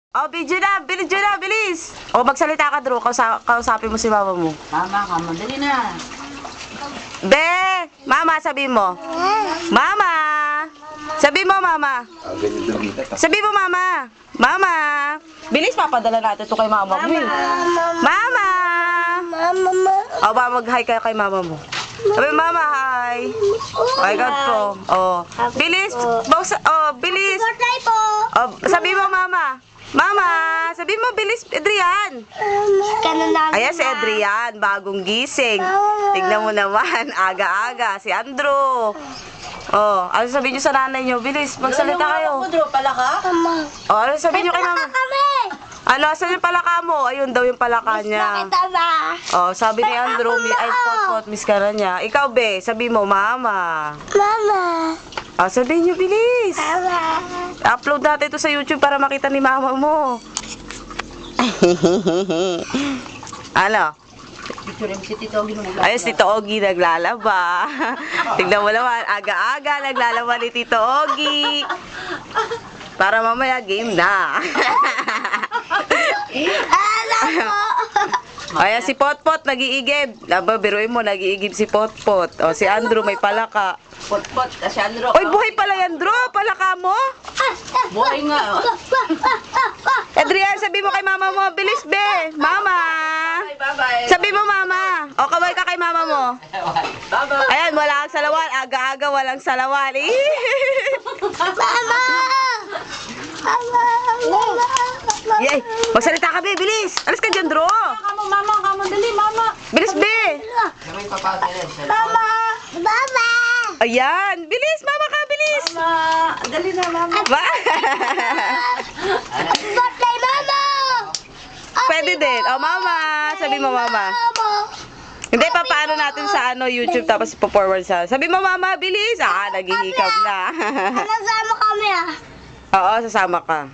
Oh, video na, bilis! O, magsalita ka, Drew. Kausapin mo si mama mo. Mama ka, madali na. Be! Mama, sabi mo. Mama! Sabi mo, mama. Sabi mo, mama. Mama! Bilis, papadala natin ito kay mama mo. Mama! O, ba, mag-hi ka kay mama mo. Sabi, mama, hi. Ay, God po. Oh. Bilis. Bilis. Oh, sabi mo, mama. Mama, sabi mo, bilis, Adrian. Ayan si Adrian, bagong gising. Tignan mo naman, aga-aga, si Andrew. Oh, ano sabihin nyo sa nanay nyo? Bilis, magsalita kayo. Palaka? Oh, ano sabihin nyo kay mama? Ano, saan yung palaka mo? Ayun daw yung palaka niya. Oh, sabi ni Andrew, ay, pot, miss ka na niya. Ikaw, be, sabi mo, mama. Ah, sabihin nyo, bilis. Upload natin ito sa YouTube para makita ni mama mo. Ano? Si Tito Ogie Ayos, Tito Ogie naglalaba. Tignan mo naman, aga-aga naglalaba ni Tito Ogie. Para mamaya game na. Ayan, si Potpot nag-iigib. Biruin mo, nag-iigib si Potpot. O, si Andrew may palaka. Pot, si Andrew. Oy, buhay pala yan, Drew. Palaka mo. Buhay nga. Adrian, sabi mo kay mama mo. Bilis, be. Mama. Bye-bye. Sabi mo, mama. O, kaway ka kay mama mo. Bye-bye. Ayan, wala kang salawan. Aga-aga, walang salawan. Yay! Magsalita ka, be. Bilis. Alis ka dyan, Drew. Mama, dali, mama. Bilis, be. Mama! Ayan. Bilis, mama ka. Bilis. Mama, dali na, mama. Ba? Birthday, Mama! Pwede din. O, mama. Sabi mo, mama. Hindi, papaano natin sa YouTube tapos ipo-forward sa... Sabi mo, mama, bilis. Ah, naghihikab na. Nasama kami ah. Oo, sasama ka.